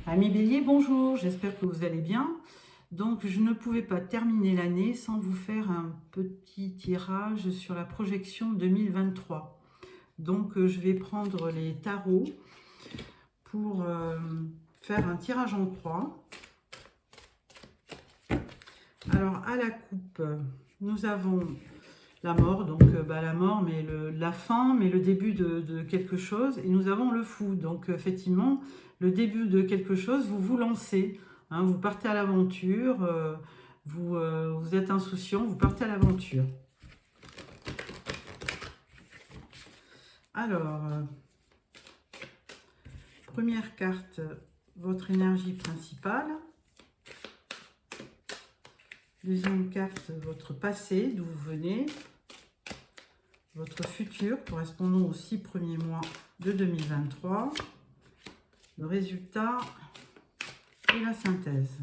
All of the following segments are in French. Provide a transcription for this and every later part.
Amis Bélier, bonjour, j'espère que vous allez bien. Donc, je ne pouvais pas terminer l'année sans vous faire un petit tirage sur la projection 2023. Donc, je vais prendre les tarots pour faire un tirage en croix. Alors, à la coupe, nous avons la mort, donc la mort, mais la fin, mais le début de quelque chose. Et nous avons le fou, donc effectivement, le début de quelque chose, vous vous lancez, hein, vous partez à l'aventure, vous êtes insouciant, vous partez à l'aventure. Alors, première carte, votre énergie principale. Deuxième carte, votre passé, d'où vous venez. Votre futur, correspondant aux 6 premiers mois de 2023. Le résultat et la synthèse.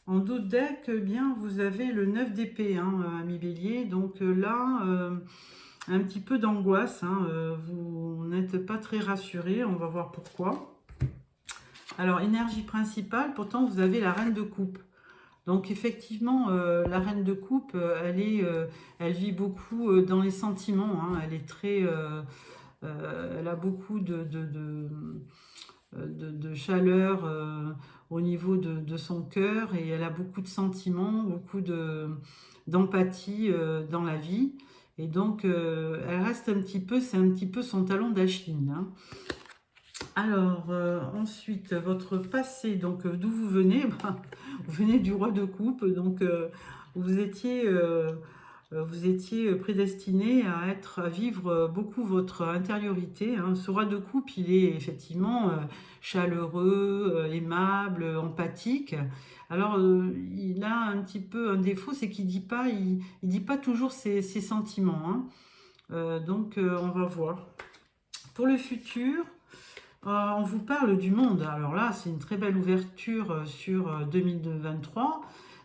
En d'autres decks, bien, vous avez le 9 d'épée, hein, ami Bélier. Donc là, un petit peu d'angoisse. Hein, vous n'êtes pas très rassuré. On va voir pourquoi. Alors, énergie principale, pourtant, vous avez la reine de coupe. Donc, effectivement, la reine de coupe, elle vit beaucoup dans les sentiments. Hein, elle est très... elle a beaucoup de chaleur au niveau de son cœur et elle a beaucoup de sentiments, beaucoup d'empathie dans la vie. Et donc, elle reste un petit peu, c'est un petit peu son talon d'Achille. Hein. Alors, ensuite, votre passé, donc d'où vous venez? Vous venez du roi de coupe, donc vous étiez... vous étiez prédestiné à vivre beaucoup votre intériorité. Hein. Ce roi de coupe, il est effectivement chaleureux, aimable, empathique. Alors, il a un petit peu un défaut, c'est qu'il dit pas toujours ses sentiments. Hein. Donc, on va voir. Pour le futur, on vous parle du monde. Alors là, c'est une très belle ouverture sur 2023.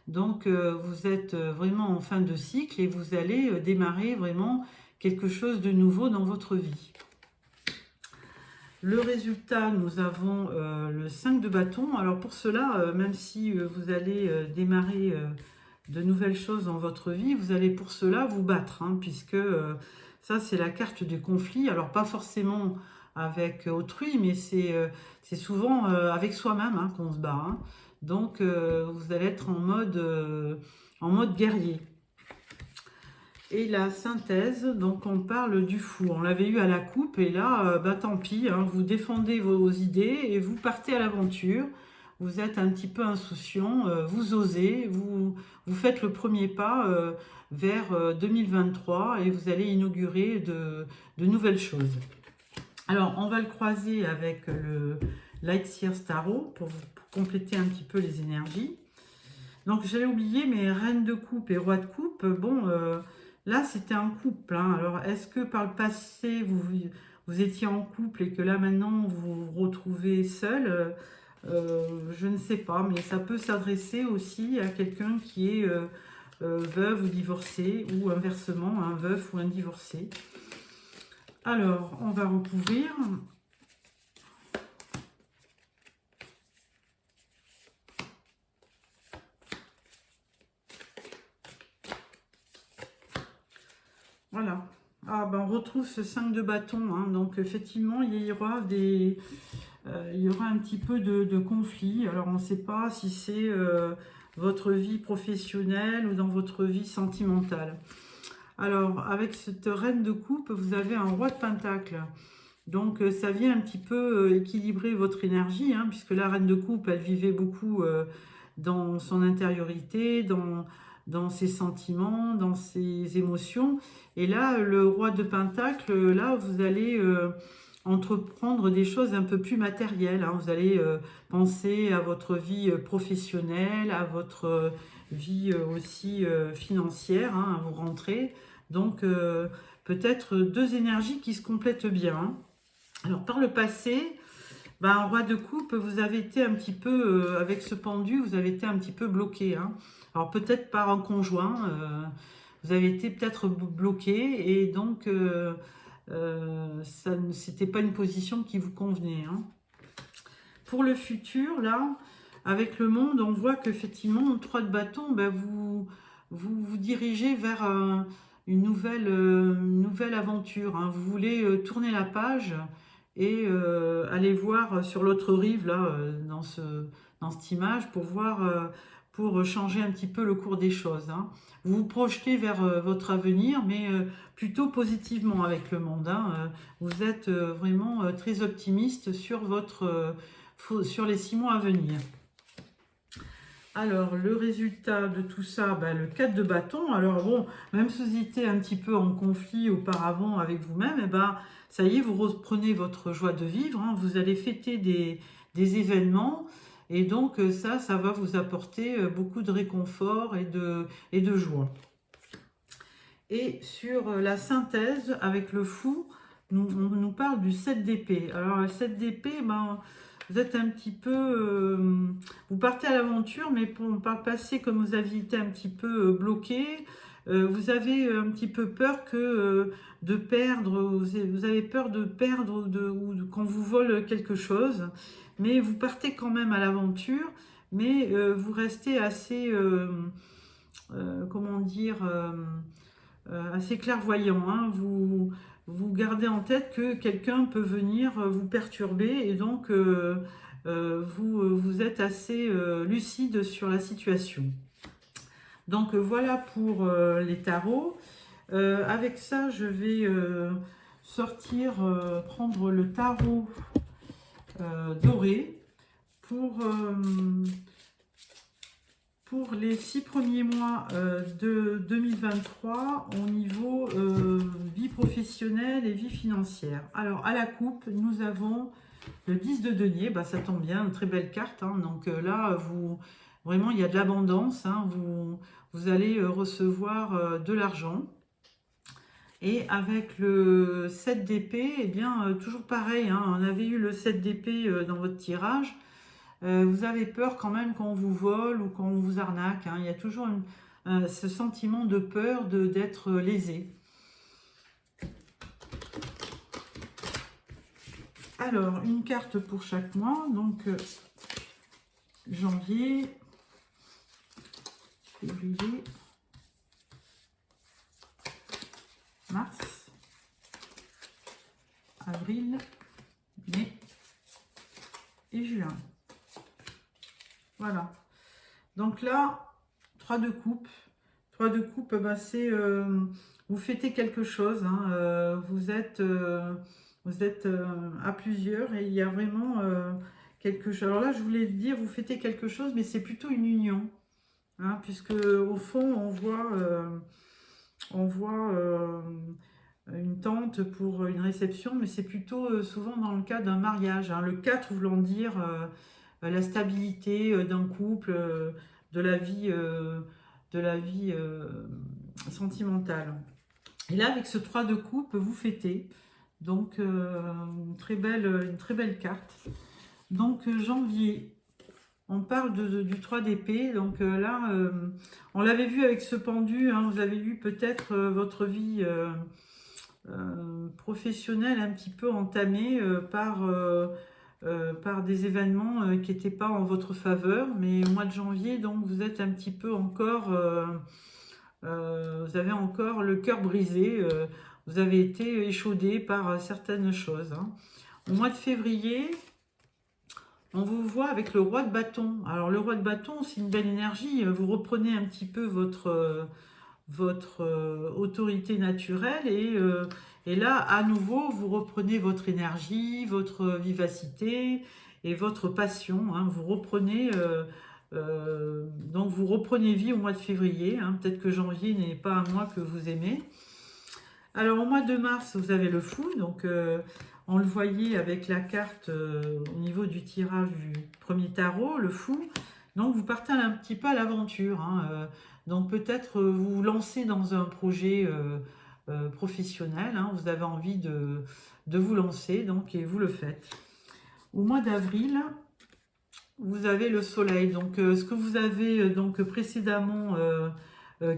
Donc, vous êtes vraiment en fin de cycle et vous allez démarrer vraiment quelque chose de nouveau dans votre vie. Le résultat, nous avons le 5 de bâton. Alors pour cela, même si vous allez démarrer de nouvelles choses dans votre vie, vous allez pour cela vous battre, hein, puisque ça, c'est la carte du conflit. Alors pas forcément avec autrui, mais c'est souvent avec soi-même, hein, qu'on se bat. Hein. Donc, vous allez être en mode guerrier. Et la synthèse, donc on parle du fou. On l'avait eu à la coupe, et là, tant pis, hein, vous défendez vos idées et vous partez à l'aventure. Vous êtes un petit peu insouciant, vous osez, vous faites le premier pas vers 2023 et vous allez inaugurer de nouvelles choses. Alors, on va le croiser avec le Light Seers Tarot pour compléter un petit peu les énergies. Donc, j'allais oublier, mais Reine de coupe et Roi de coupe, bon, là, c'était un couple. Hein. Alors, est-ce que par le passé, vous étiez en couple et que là, maintenant, vous vous retrouvez seul? Je ne sais pas, mais ça peut s'adresser aussi à quelqu'un qui est veuve ou divorcé, ou inversement, un veuf ou un divorcé. Alors, on va recouvrir. Voilà. Ah, ben, on retrouve ce 5 de bâton. Hein. Donc, effectivement, il y aura un petit peu de conflit. Alors, on ne sait pas si c'est votre vie professionnelle ou dans votre vie sentimentale. Alors, avec cette reine de coupe, vous avez un roi de pentacle. Donc, ça vient un petit peu équilibrer votre énergie, hein, puisque la reine de coupe, elle vivait beaucoup dans son intériorité, dans ses sentiments, dans ses émotions. Et là, le roi de pentacle, là, vous allez entreprendre des choses un peu plus matérielles. Hein. Vous allez penser à votre vie professionnelle, à votre vie aussi financière, hein, à vous rentrer. Donc, peut-être deux énergies qui se complètent bien. Hein. Alors, par le passé, ben, roi de coupe, vous avez été un petit peu, avec ce pendu, vous avez été un petit peu bloqué. Hein. Alors, peut-être par un conjoint, vous avez été peut-être bloqué et donc, c'était pas une position qui vous convenait. Hein. pour le futur, là, avec le monde, on voit qu'effectivement, 3 de bâton, ben, vous dirigez vers une nouvelle aventure, hein. Vous voulez tourner la page et aller voir sur l'autre rive, là, dans cette image, pour voir, pour changer un petit peu le cours des choses, hein. Vous vous projetez vers votre avenir, mais plutôt positivement avec le monde, hein. Vous êtes vraiment très optimiste sur sur les 6 mois à venir. Alors, le résultat de tout ça, ben, le 4 de bâton. Alors bon, même si vous étiez un petit peu en conflit auparavant avec vous-même, et ben, ça y est, vous reprenez votre joie de vivre, hein. Vous allez fêter des événements. Et donc, ça va vous apporter beaucoup de réconfort et de joie. Et sur la synthèse, avec le fou, on nous parle du 7 d'épée. Alors, le 7 d'épée, ben, vous êtes un petit peu... vous partez à l'aventure, mais par le passé, comme vous aviez été un petit peu bloqué, vous avez un petit peu peur de perdre, vous avez peur de perdre ou qu'on vous vole quelque chose, mais vous partez quand même à l'aventure, mais vous restez assez, comment dire, assez clairvoyant, hein. Vous gardez en tête que quelqu'un peut venir vous perturber et donc vous êtes assez lucide sur la situation. Donc voilà pour les tarots. Avec ça, je vais prendre le tarot doré pour les 6 premiers mois de 2023 au niveau vie professionnelle et vie financière. Alors, à la coupe, nous avons le 10 de denier. Bah, ça tombe bien, une très belle carte, hein. Donc là, vraiment, il y a de l'abondance, hein. Vous allez recevoir de l'argent. Et avec le 7 d'épée, eh bien, toujours pareil, hein. On avait eu le 7 d'épée dans votre tirage. Vous avez peur quand même qu'on vous vole ou qu'on vous arnaque, hein. Il y a toujours ce sentiment de peur d'être lésé. Alors, une carte pour chaque mois. Donc, janvier, février, mars, avril, mai et juin. Voilà. Donc là, 3 de coupe. 3 de coupe, ben c'est vous fêtez quelque chose, hein. Vous êtes à plusieurs et il y a vraiment quelque chose. Alors là, je voulais dire, vous fêtez quelque chose, mais c'est plutôt une union, hein, puisque au fond, on voit une tente pour une réception, mais c'est plutôt souvent dans le cas d'un mariage, hein. Le 4 voulant dire la stabilité d'un couple, de la vie, sentimentale. Et là, avec ce 3 de coupe, vous fêtez. Donc, une très belle carte. Donc, janvier, on parle du 3 d'épée. Donc là, on l'avait vu avec ce pendu, hein. Vous avez vu peut-être votre vie professionnelle un petit peu entamée par des événements qui n'étaient pas en votre faveur. Mais au mois de janvier, donc, vous êtes un petit peu encore... vous avez encore le cœur brisé. Vous avez été échaudé par certaines choses, hein. Au mois de février, on vous voit avec le roi de bâton. Alors, le roi de bâton, c'est une belle énergie. Vous reprenez un petit peu votre autorité naturelle et là, à nouveau, vous reprenez votre énergie, votre vivacité et votre passion, hein. Vous reprenez... donc vous reprenez vie au mois de février, hein. Peut-être que janvier n'est pas un mois que vous aimez. Alors au mois de mars, vous avez le fou. Donc on le voyait avec la carte au niveau du tirage du premier tarot, le fou. Donc vous partez un petit peu à l'aventure, hein. Donc peut-être vous vous lancez dans un projet professionnel, hein. Vous avez envie de vous lancer, donc, et vous le faites. Au mois d'avril, vous avez le soleil. Donc ce que vous avez donc précédemment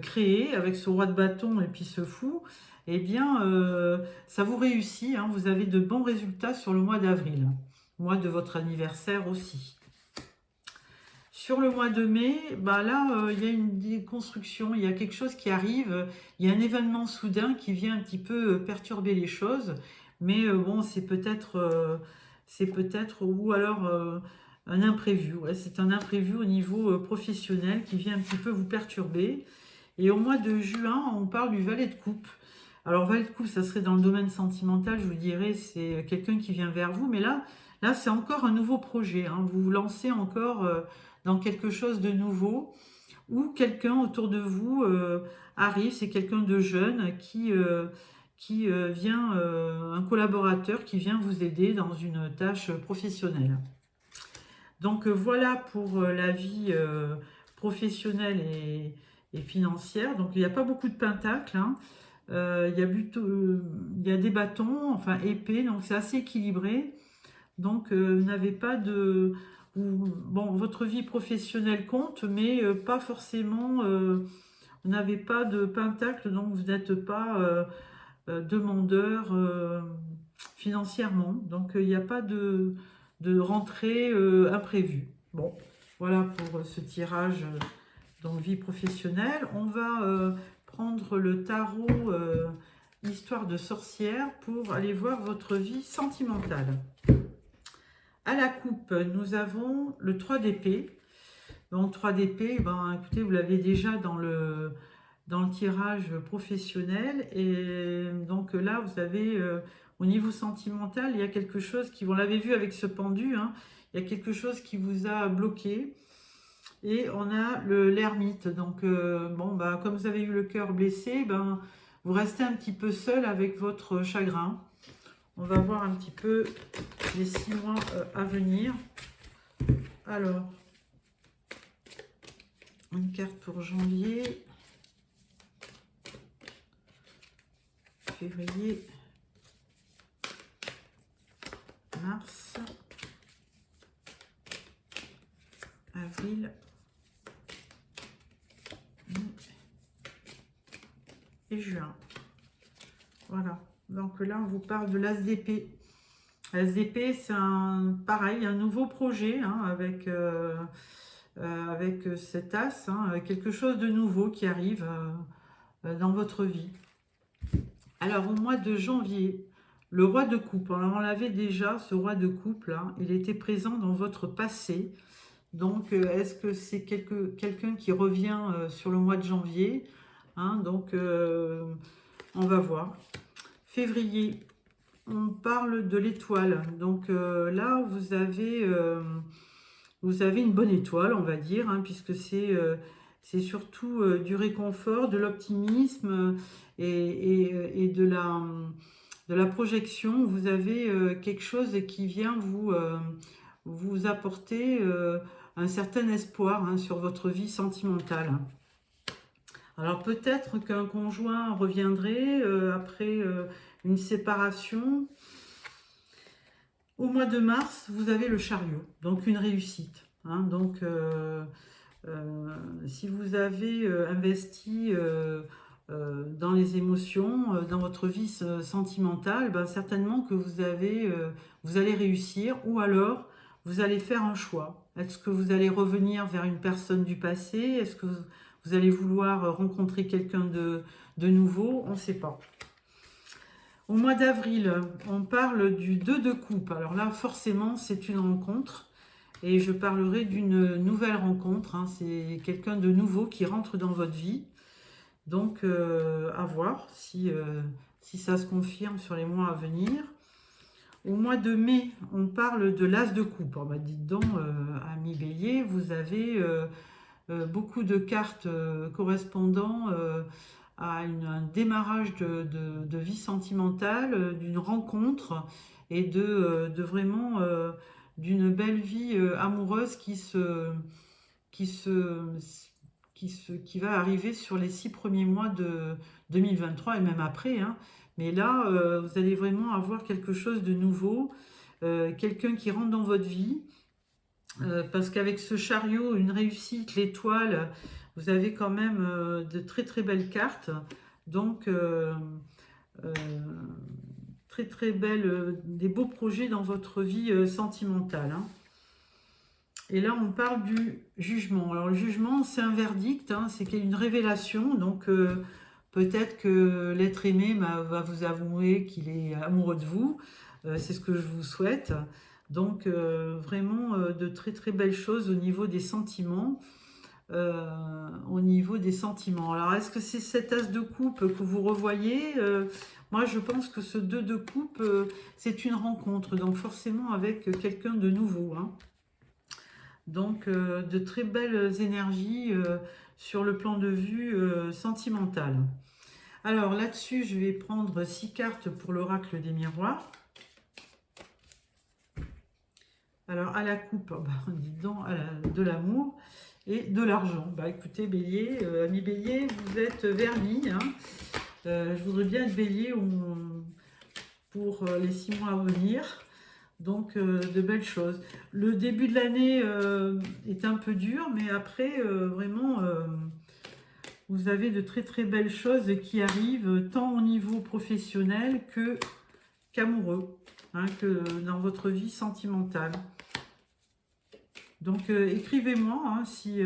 créé avec ce roi de bâton et puis ce fou, eh bien ça vous réussit, hein. Vous avez de bons résultats sur le mois d'avril. mois de votre anniversaire aussi. Sur le mois de mai, bah là, il y a une déconstruction, il y a quelque chose qui arrive, il y a un événement soudain qui vient un petit peu perturber les choses, mais bon, c'est peut-être, ou alors un imprévu, ouais, c'est un imprévu au niveau professionnel qui vient un petit peu vous perturber. Et au mois de juin, on parle du valet de coupe. Alors, valet de coupe, ça serait dans le domaine sentimental, je vous dirais, c'est quelqu'un qui vient vers vous, mais là c'est encore un nouveau projet, hein. Vous vous lancez encore dans quelque chose de nouveau, ou quelqu'un autour de vous arrive, c'est quelqu'un de jeune qui vient, un collaborateur qui vient vous aider dans une tâche professionnelle. Donc voilà pour la vie professionnelle et financière. Donc il n'y a pas beaucoup de pentacles, hein. Il y a il y a des bâtons, enfin épées, donc c'est assez équilibré. Donc vous n'avez pas de... Bon, votre vie professionnelle compte, mais pas forcément... vous n'avez pas de pentacle, donc vous n'êtes pas demandeur financièrement. Donc il n'y a pas de rentrée imprévue. Bon, voilà pour ce tirage dans vie professionnelle. On va prendre le tarot Histoire de sorcière pour aller voir votre vie sentimentale. À la coupe, nous avons le 3 d'épée. Donc 3 d'épée, ben, écoutez, vous l'avez déjà dans le tirage professionnel. Et donc là, vous avez, au niveau sentimental, il y a quelque chose qui, on l'avait vu avec ce pendu, hein, il y a quelque chose qui vous a bloqué. Et on a l'ermite. Donc, bon, bah, comme vous avez eu le cœur blessé, ben, vous restez un petit peu seul avec votre chagrin. On va voir un petit peu les 6 mois à venir. Alors, une carte pour janvier, février, mars, avril, et juin. Voilà. Donc là, on vous parle de l'as d'épée. L'as d'épée, c'est pareil, un nouveau projet, hein, avec cet as, hein, quelque chose de nouveau qui arrive dans votre vie. Alors, au mois de janvier, le roi de coupe, alors on l'avait déjà, ce roi de coupe, là, il était présent dans votre passé. Donc, est-ce que c'est quelqu'un qui revient sur le mois de janvier, hein, donc, on va voir. Février, on parle de l'étoile. Donc là, vous avez une bonne étoile, on va dire, hein, puisque c'est surtout du réconfort, de l'optimisme et de la projection. Vous avez quelque chose qui vient vous apporter un certain espoir, hein, sur votre vie sentimentale. Alors peut-être qu'un conjoint reviendrait après une séparation. Au mois de mars, vous avez le chariot, donc une réussite, hein. Donc si vous avez investi dans les émotions, dans votre vie sentimentale, ben, certainement que vous allez réussir, ou alors vous allez faire un choix. Est-ce que vous allez revenir vers une personne du passé? Est-ce que vous allez vouloir rencontrer quelqu'un de nouveau? On ne sait pas. Au mois d'avril, on parle du 2 de coupe. Alors là, forcément, c'est une rencontre. Et je parlerai d'une nouvelle rencontre, hein. C'est quelqu'un de nouveau qui rentre dans votre vie. Donc, à voir si ça se confirme sur les mois à venir. Au mois de mai, on parle de l'as de coupe. Oh, bah, dites donc, ami Bélier, vous avez beaucoup de cartes correspondant à un démarrage de vie sentimentale, d'une rencontre et de vraiment d'une belle vie amoureuse qui va arriver sur les 6 premiers mois de 2023 et même après, hein. Mais là, vous allez vraiment avoir quelque chose de nouveau, quelqu'un qui rentre dans votre vie, parce qu'avec ce chariot, une réussite, l'étoile, vous avez quand même de très très belles cartes. Donc, très très belles, des beaux projets dans votre vie sentimentale, hein. Et là, on parle du jugement. Alors, le jugement, c'est un verdict, hein, c'est une révélation. Donc, peut-être que l'être aimé va vous avouer qu'il est amoureux de vous. C'est ce que je vous souhaite. Donc, vraiment, de très très belles choses au niveau des sentiments. Au niveau des sentiments. Alors, est-ce que c'est cet as de coupe que vous revoyez? Moi, je pense que ce 2 de coupe, c'est une rencontre. Donc, forcément, avec quelqu'un de nouveau, hein. Donc, de très belles énergies sur le plan de vue sentimental. Alors, là-dessus, je vais prendre 6 cartes pour l'oracle des miroirs. Alors, à la coupe, bah, dis donc, de l'amour et de l'argent. Bah, écoutez, Bélier, ami Bélier, vous êtes vernis, hein. Je voudrais bien être Bélier pour les 6 mois à venir. Donc, de belles choses. Le début de l'année est un peu dur, mais après, vraiment, vous avez de très très belles choses qui arrivent, tant au niveau professionnel qu'amoureux, hein, que dans votre vie sentimentale. Donc, écrivez-moi hein, si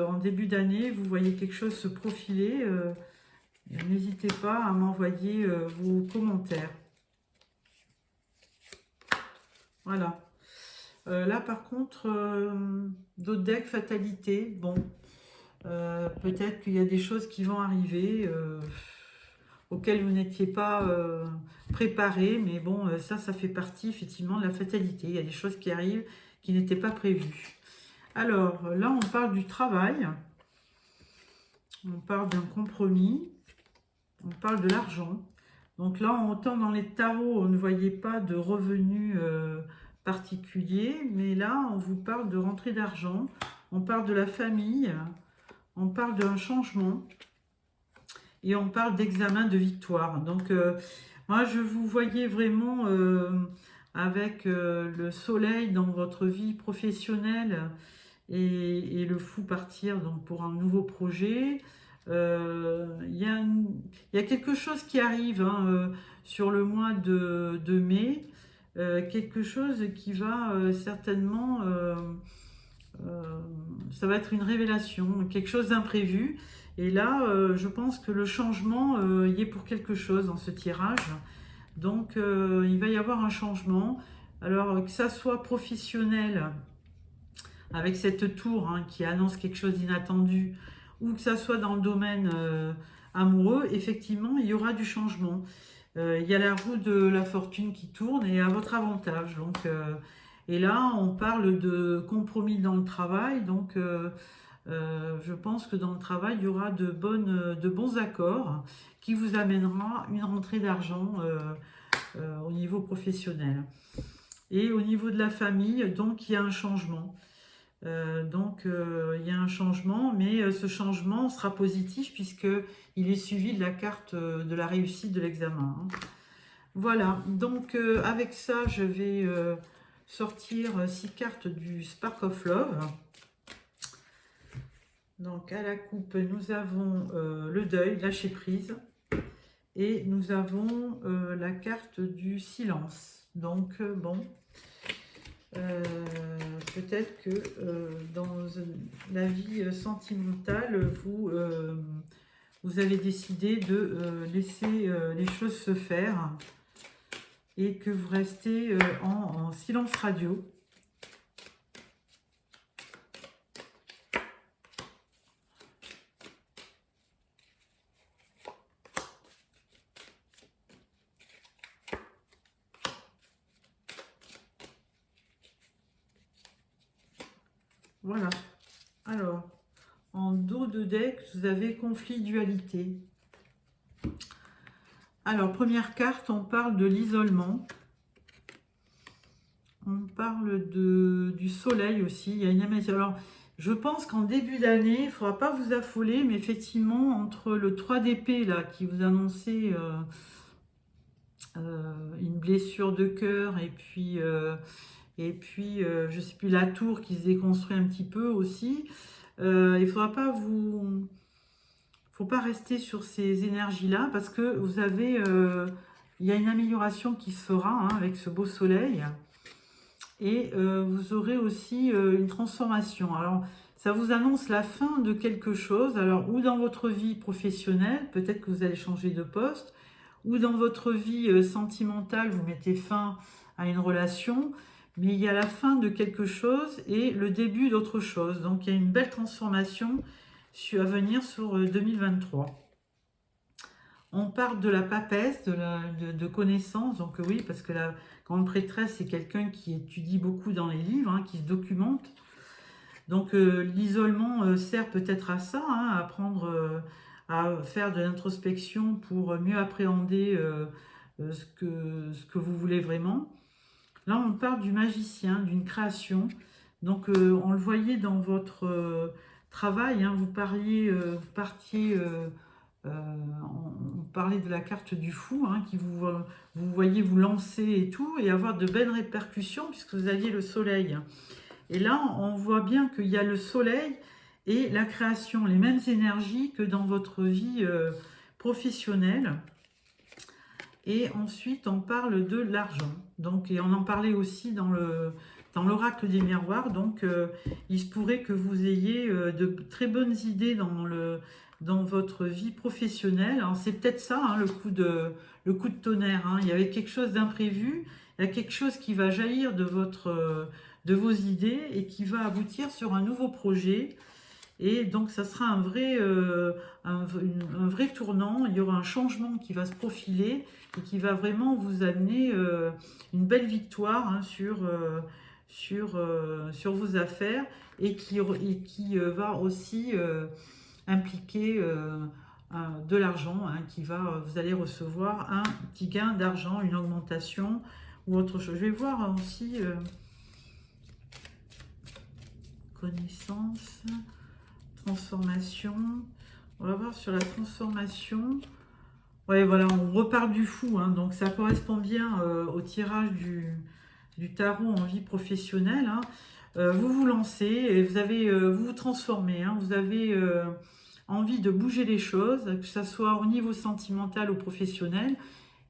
en début d'année, vous voyez quelque chose se profiler. N'hésitez pas à m'envoyer vos commentaires. Voilà. Là, par contre, d'autres decks, fatalité. Bon, peut-être qu'il y a des choses qui vont arriver auxquelles vous n'étiez pas préparé. Mais bon, ça fait partie effectivement de la fatalité. Il y a des choses qui arrivent qui n'étaient pas prévues. Alors, là, on parle du travail. On parle d'un compromis. On parle de l'argent. Donc là, autant dans les tarots, on ne voyait pas de revenus particuliers, mais là, on vous parle de rentrée d'argent, on parle de la famille, on parle d'un changement et on parle d'examen de victoire. Donc, moi, je vous voyais vraiment avec le soleil dans votre vie professionnelle et le fou partir donc, pour un nouveau projet. Il y a quelque chose qui arrive hein, sur le mois de mai, quelque chose qui va certainement, ça va être une révélation, quelque chose d'imprévu. Et là, je pense que le changement y est pour quelque chose dans ce tirage. Donc, il va y avoir un changement. Alors, que ça soit professionnel, avec cette tour hein, qui annonce quelque chose d'inattendu, ou que ça soit dans le domaine amoureux, effectivement, il y aura du changement. Il y a la roue de la fortune qui tourne et à votre avantage. Donc, et là, on parle de compromis dans le travail. Donc, je pense que dans le travail, il y aura de bons accords qui vous amènera une rentrée d'argent au niveau professionnel. Et au niveau de la famille, donc, il y a un changement. Il y a un changement, mais ce changement sera positif puisqu'il est suivi de la carte de la réussite de l'examen, hein. Voilà, donc avec ça, je vais sortir 6 cartes du Spark of Love. Donc à la coupe, nous avons le deuil, lâcher prise, et nous avons la carte du silence. Donc bon... peut-être que dans la vie sentimentale, vous avez décidé de laisser les choses se faire et que vous restez en silence radio. Voilà. Alors, en dos de deck, vous avez conflit, dualité. Alors, première carte, on parle de l'isolement. On parle du soleil aussi. Il y a une émission. Alors, je pense qu'en début d'année, il ne faudra pas vous affoler, mais effectivement, entre le 3 d'épée, là, qui vous annonçait une blessure de cœur, et puis je ne sais plus, la tour qui se déconstruit un petit peu aussi. Il ne faudra pas faut pas rester sur ces énergies-là parce que vous avez, il y a une amélioration qui se fera hein, avec ce beau soleil. Et vous aurez aussi une transformation. Alors, ça vous annonce la fin de quelque chose. Alors, ou dans votre vie professionnelle, peut-être que vous allez changer de poste, ou dans votre vie sentimentale, vous mettez fin à une relation, mais il y a la fin de quelque chose et le début d'autre chose. Donc, il y a une belle transformation à venir sur 2023. On parle de la papesse, de connaissances, donc oui, parce que la grande prêtresse, c'est quelqu'un qui étudie beaucoup dans les livres, hein, qui se documente. Donc l'isolement sert peut-être à ça, hein, à apprendre à faire de l'introspection pour mieux appréhender ce que vous voulez vraiment. Là, on parle du magicien, d'une création. Donc on le voyait dans votre travail, hein, vous partiez... on parlait de la carte du fou, hein, vous voyez vous lancer et tout, et avoir de belles répercussions puisque vous aviez le soleil. Et là, on voit bien qu'il y a le soleil et la création, les mêmes énergies que dans votre vie professionnelle. Et ensuite, on parle de l'argent. Donc, et on en parlait aussi dans l'oracle des miroirs. Donc, il se pourrait que vous ayez de très bonnes idées dans votre vie professionnelle. Alors, c'est peut-être ça, hein, le coup de tonnerre. Hein. Il y avait quelque chose d'imprévu. Il y a quelque chose qui va jaillir de vos idées et qui va aboutir sur un nouveau projet. Et donc, ça sera un vrai tournant. Il y aura un changement qui va se profiler et qui va vraiment vous amener une belle victoire hein, sur vos affaires et qui va aussi impliquer de l'argent, hein, vous allez recevoir un petit gain d'argent, une augmentation ou autre chose. Je vais voir aussi connaissance, transformation. On va voir sur la transformation. Ouais, voilà, on repart du fou, hein, donc ça correspond bien au tirage du tarot en vie professionnelle. Hein. Vous vous lancez et vous vous transformez. Hein, vous avez envie de bouger les choses, que ce soit au niveau sentimental ou professionnel,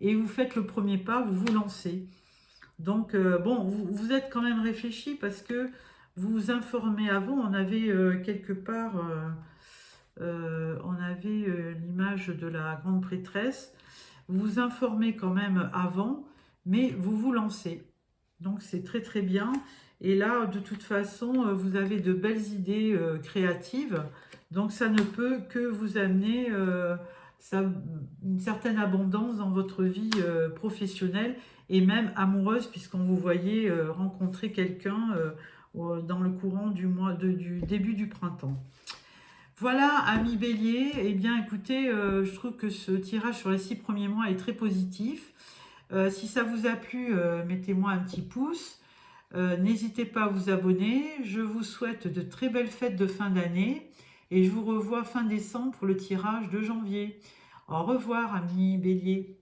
et vous faites le premier pas, vous vous lancez. Donc, bon, vous êtes quand même réfléchi parce que vous vous informez avant. On avait quelque part... on avait l'image de la grande prêtresse. Vous vous informez quand même avant, mais vous vous lancez. Donc c'est très très bien. Et là, de toute façon, vous avez de belles idées créatives. Donc ça ne peut que vous amener une certaine abondance dans votre vie professionnelle et même amoureuse, puisqu'on vous voyait rencontrer quelqu'un dans le courant du début du printemps. Voilà, amis Bélier, eh bien écoutez, je trouve que ce tirage sur les 6 premiers mois est très positif. Si ça vous a plu, mettez-moi un petit pouce. N'hésitez pas à vous abonner. Je vous souhaite de très belles fêtes de fin d'année et je vous revois fin décembre pour le tirage de janvier. Au revoir, amis Bélier.